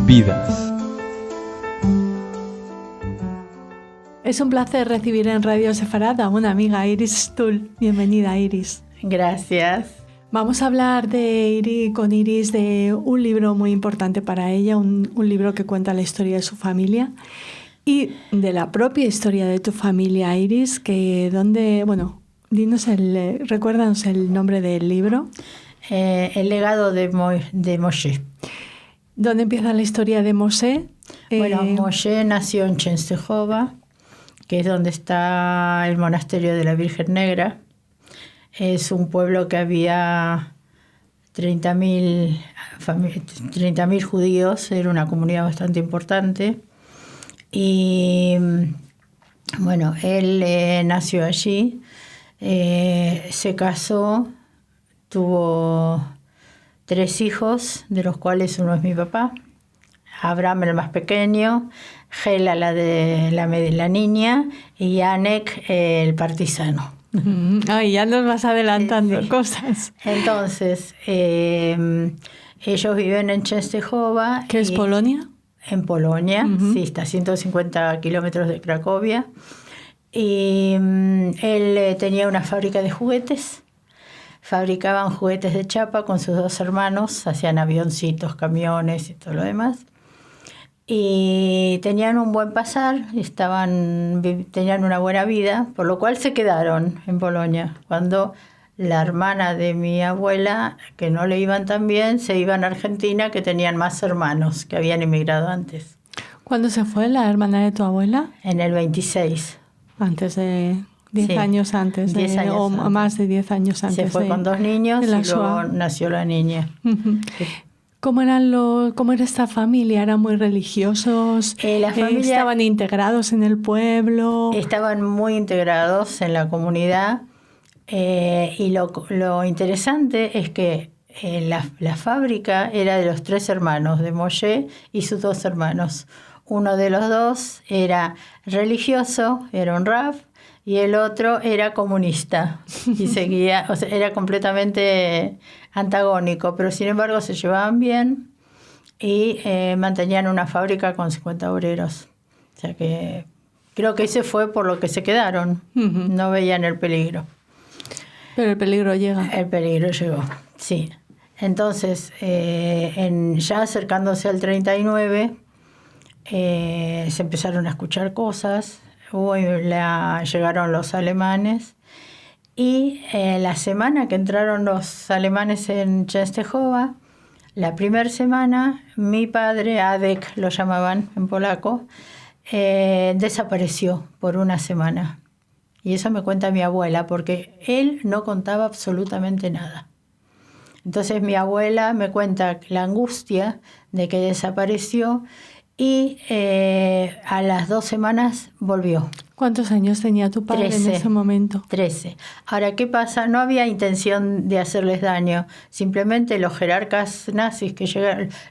Vidas. Es un placer recibir en Radio Sefarad a una amiga, Iris Stull. Bienvenida, Iris. Gracias. Vamos a hablar con Iris de un libro muy importante para ella, un libro que cuenta la historia de su familia y de la propia historia de tu familia, Iris, recuérdanos el nombre del libro. El legado de Moshe. ¿Dónde empieza la historia de Moshe? Moshe nació en Chenstehova, que es donde está el monasterio de la Virgen Negra. Es un pueblo que había 30.000 judíos, era una comunidad bastante importante. Y bueno, él nació allí, se casó, tuvo 3 hijos, de los cuales uno es mi papá, Abraham el más pequeño, Gela la niña y Anek el partisano. Ay, ya nos vas adelantando cosas. Entonces, ellos viven en Chenstehova. ¿Qué es Polonia? En Polonia, sí, está a 150 kilómetros de Cracovia. Y él tenía una fábrica de juguetes. Fabricaban juguetes de chapa con sus 2 hermanos, hacían avioncitos, camiones y todo lo demás. Y tenían un buen pasar, tenían una buena vida, por lo cual se quedaron en Polonia. Cuando la hermana de mi abuela, que no le iban tan bien, se iban a Argentina, que tenían más hermanos que habían emigrado antes. ¿Cuándo se fue la hermana de tu abuela? En el 26. Antes de 10 años antes. 10 años o antes. Más de 10 años antes. Se fue con 2 niños y luego nació la niña. ¿Cómo era esta familia? ¿Eran muy religiosos? La familia ¿Estaban integrados en el pueblo? Estaban muy integrados en la comunidad. Y lo interesante es que la fábrica era de los 3 hermanos, de Moshe y sus 2 hermanos. Uno de los 2 era religioso, era un rab, y el otro era comunista y seguía, era completamente antagónico, pero sin embargo se llevaban bien y mantenían una fábrica con 50 obreros. O sea que creo que ese fue por lo que se quedaron. No veían el peligro. Pero el peligro llega. El peligro llegó, sí. Entonces, ya acercándose al 39, se empezaron a escuchar cosas. Llegaron los alemanes y la semana que entraron los alemanes en Chenstehova, la primera semana, mi padre, Adek lo llamaban en polaco, desapareció por una semana. Y eso me cuenta mi abuela, porque él no contaba absolutamente nada. Entonces mi abuela me cuenta la angustia de que desapareció y a las 2 semanas volvió. ¿Cuántos años tenía tu padre 13, en ese momento? 13. Ahora, ¿qué pasa? No había intención de hacerles daño. Simplemente los jerarcas nazis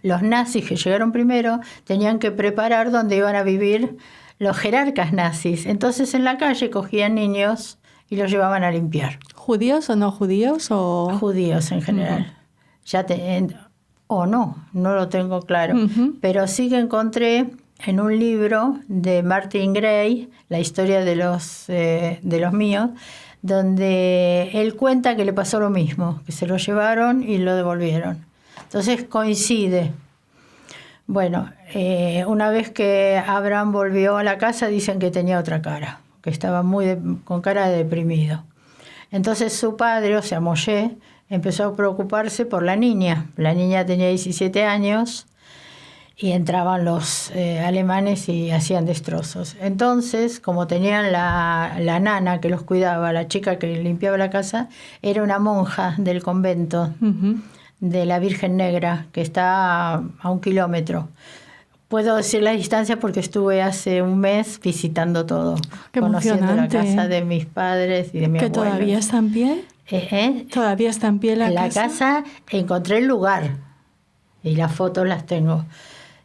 los nazis que llegaron primero, tenían que preparar dónde iban a vivir los jerarcas nazis. Entonces en la calle cogían niños y los llevaban a limpiar. ¿Judíos o no judíos? Judíos en general. No lo tengo claro. Pero sí que encontré en un libro de Martin Gray, la historia de los míos, donde él cuenta que le pasó lo mismo, que se lo llevaron y lo devolvieron. Entonces coincide. Bueno, una vez que Abraham volvió a la casa, dicen que tenía otra cara, que estaba con cara de deprimido. Entonces su padre, o sea, Moshe, empezó a preocuparse por la niña. La niña tenía 17 años y entraban los alemanes y hacían destrozos. Entonces, como tenían la nana que los cuidaba, la chica que limpiaba la casa, era una monja del convento de la Virgen Negra, que está a 1 kilómetro. Puedo decir la distancia porque estuve hace un mes visitando todo. Qué conociendo emocionante. La casa de mis padres y de mi abuelo. ¿Que todavía está en pie? ¿Todavía está en pie la casa? La casa encontré el lugar y las fotos las tengo.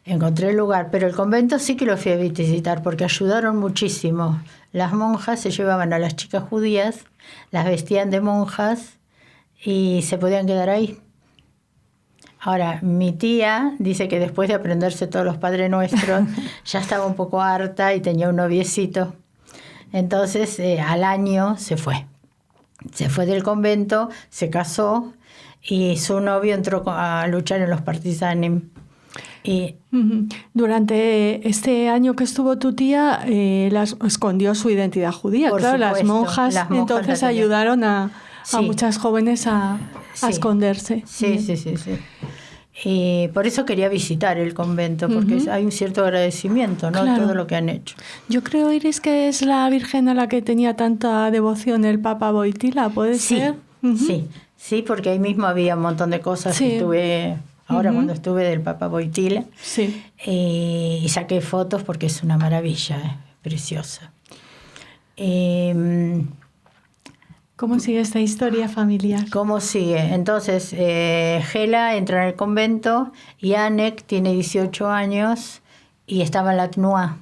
Encontré el lugar, pero el convento sí que lo fui a visitar porque ayudaron muchísimo. Las monjas se llevaban a las chicas judías, las vestían de monjas y se podían quedar ahí. Ahora, mi tía dice que después de aprenderse todos los Padres Nuestros, ya estaba un poco harta y tenía un noviecito. Entonces, al año se fue. Se fue del convento, se casó y su novio entró a luchar en los partisanes. Durante este año que estuvo tu tía, escondió su identidad judía. Por claro, supuesto, las monjas entonces ayudaron a muchas jóvenes a esconderse. Sí. Y por eso quería visitar el convento, porque hay un cierto agradecimiento, ¿no? Claro. Todo lo que han hecho. Yo creo, Iris, que es la Virgen a la que tenía tanta devoción el Papa Wojtyła, ¿puede ser? Sí, porque ahí mismo había un montón de cosas que estuve... Ahora cuando estuve del Papa Wojtyła, y saqué fotos porque es una maravilla, preciosa. ¿Cómo sigue esta historia familiar? ¿Cómo sigue? Entonces, Gela entra en el convento y Anek tiene 18 años y estaba en la TNUA.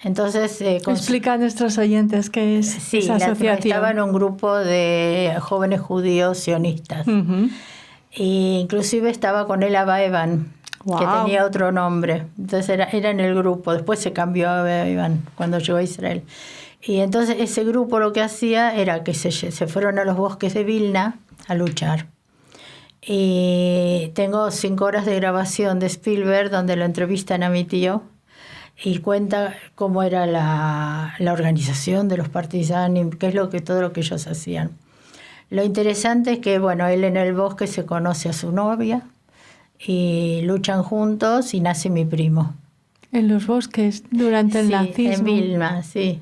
Entonces, explica a nuestros oyentes qué es esa asociación. Estaba en un grupo de jóvenes judíos sionistas. E inclusive estaba con él Abba Eban, que tenía otro nombre. Entonces era en el grupo. Después se cambió a Abba Eban cuando llegó a Israel. Y entonces ese grupo lo que hacía era que se fueron a los bosques de Vilna a luchar. Y tengo 5 horas de grabación de Spielberg donde lo entrevistan a mi tío y cuenta cómo era la organización de los partisanos, qué es todo lo que ellos hacían. Lo interesante es que, bueno, él en el bosque se conoce a su novia y luchan juntos y nace mi primo. En los bosques, durante el nazismo. En Vilna, sí.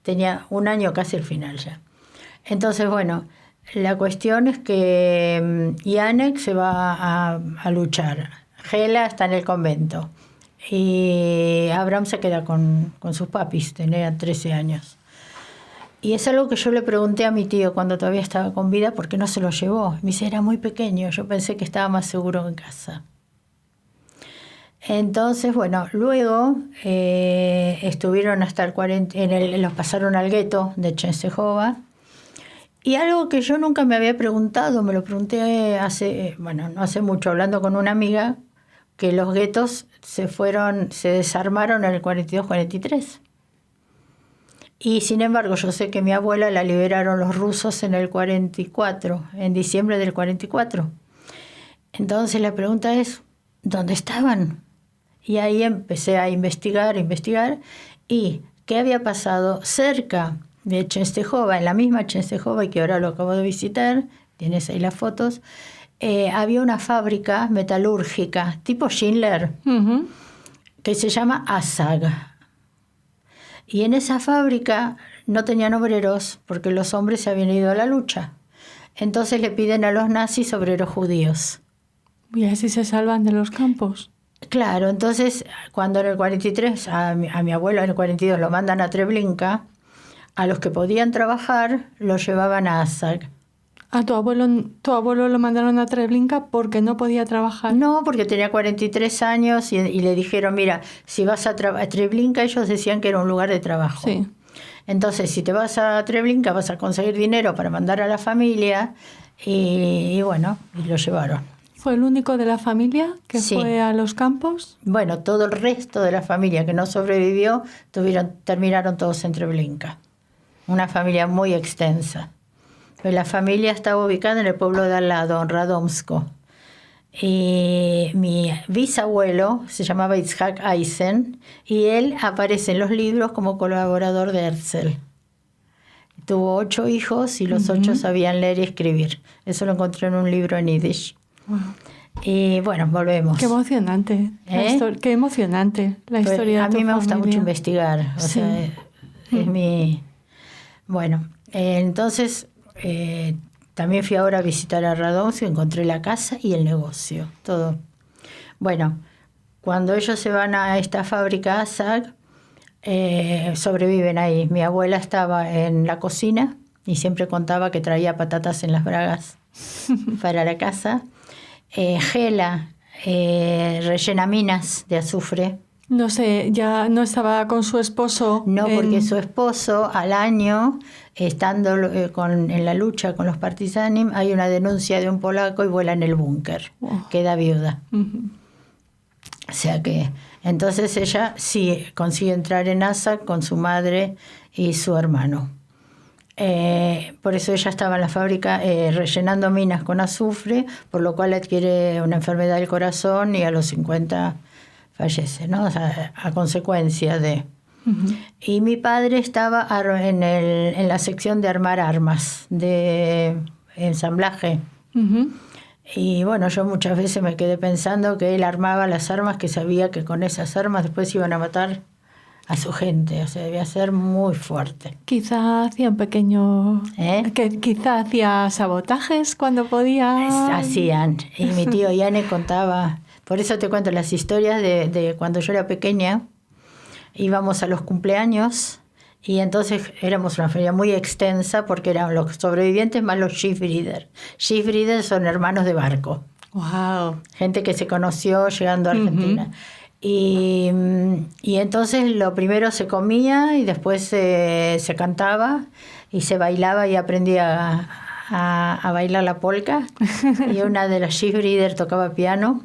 Tenía 1 año casi al final ya. Entonces, bueno, la cuestión es que Anek se va a luchar. Gela está en el convento. Y Abraham se queda con sus papis, tenía 13 años. Y es algo que yo le pregunté a mi tío cuando todavía estaba con vida, ¿por qué no se lo llevó? Me dice, era muy pequeño, yo pensé que estaba más seguro en casa. Entonces, bueno, luego estuvieron hasta el 40, los pasaron al gueto de Częstochowa. Y algo que yo nunca me había preguntado, me lo pregunté no hace mucho, hablando con una amiga, que los guetos se desarmaron en el 42-43. Y sin embargo, yo sé que mi abuela la liberaron los rusos en el 44, en diciembre del 44. Entonces la pregunta es, ¿dónde estaban? Y ahí empecé a investigar, y qué había pasado cerca de Częstochowa, en la misma Częstochowa, y que ahora lo acabo de visitar, tienes ahí las fotos, había una fábrica metalúrgica tipo Schindler, que se llama ASAG. Y en esa fábrica no tenían obreros porque los hombres se habían ido a la lucha. Entonces le piden a los nazis obreros judíos. Y así se salvan de los campos. Claro, entonces cuando en el 43 a mi abuelo en el 42 lo mandan a Treblinka, a los que podían trabajar los llevaban a ASAG. ¿A tu abuelo lo mandaron a Treblinka porque no podía trabajar? No, porque tenía 43 años y le dijeron, mira, si vas a Treblinka, ellos decían que era un lugar de trabajo. Sí. Entonces, si te vas a Treblinka, vas a conseguir dinero para mandar a la familia y bueno, y lo llevaron. ¿Fue el único de la familia que fue a los campos? Bueno, todo el resto de la familia que no sobrevivió terminaron todos en Treblinka. Una familia muy extensa. Pero la familia estaba ubicada en el pueblo de al lado, en Radomsko. Y mi bisabuelo se llamaba Itzhak Eisen y él aparece en los libros como colaborador de Herzl. Tuvo 8 hijos y los 8 sabían leer y escribir. Eso lo encontré en un libro en Yiddish. Wow. Y bueno, volvemos. Qué emocionante. Qué emocionante la historia de tu familia. A mí me gusta mucho investigar. O sea, es mi... Bueno, entonces... también fui ahora a visitar a Radomsk y encontré la casa y el negocio, todo. Bueno, cuando ellos se van a esta fábrica ASAG, sobreviven ahí. Mi abuela estaba en la cocina y siempre contaba que traía patatas en las bragas para la casa. Gela rellena minas de azufre No sé, ya no estaba con su esposo. No, porque su esposo al año, estando en la lucha con los partisanos, hay una denuncia de un polaco y vuela en el búnker. Queda viuda. O sea que, entonces ella sí consigue entrar en ASA con su madre y su hermano. Por eso ella estaba en la fábrica rellenando minas con azufre, por lo cual adquiere una enfermedad del corazón y a los 50 fallece, ¿no? O sea, a consecuencia de... Y mi padre estaba en la sección de armar armas, de ensamblaje. Y bueno, yo muchas veces me quedé pensando que él armaba las armas, que sabía que con esas armas después iban a matar a su gente. O sea, debía ser muy fuerte. Quizá hacía un pequeño... quizá hacía sabotajes cuando podía... Hacían. Y mi tío Yane contaba... Por eso te cuento las historias de cuando yo era pequeña. Íbamos a los cumpleaños y entonces éramos una familia muy extensa porque eran los sobrevivientes más los Schiffrieder. Schiffrieder son hermanos de barco. Wow. Gente que se conoció llegando a Argentina. Y entonces lo primero se comía y después se cantaba y se bailaba y aprendía a bailar la polka. Y una de las Schiffrieder tocaba piano.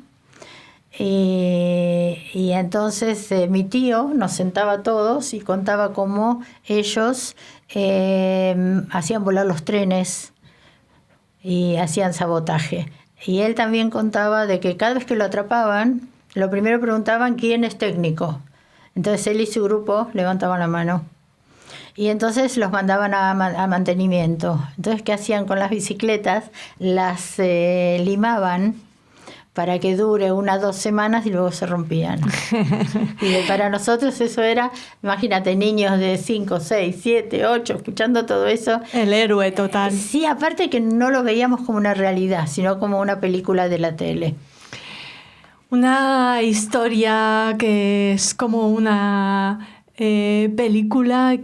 Y entonces mi tío nos sentaba a todos y contaba cómo ellos hacían volar los trenes y hacían sabotaje. Y él también contaba de que cada vez que lo atrapaban, lo primero preguntaban quién es técnico. Entonces él y su grupo levantaban la mano. Y entonces los mandaban a mantenimiento. Entonces, ¿qué hacían con las bicicletas? Las limaban para que dure 1 o 2 semanas y luego se rompían. Y para nosotros eso era, imagínate, niños de 5, 6, 7, 8, escuchando todo eso. El héroe total. Sí, aparte que no lo veíamos como una realidad, sino como una película de la tele. Una historia que es como una película,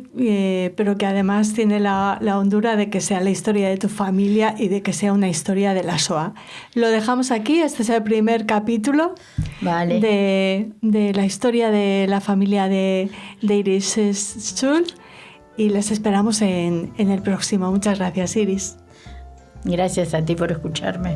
pero que además tiene la hondura de que sea la historia de tu familia y de que sea una historia de la Shoah. Lo dejamos aquí, este es el primer capítulo. Vale. de la historia de la familia de Iris Schultz y les esperamos en el próximo. Muchas gracias, Iris. Gracias a ti por escucharme.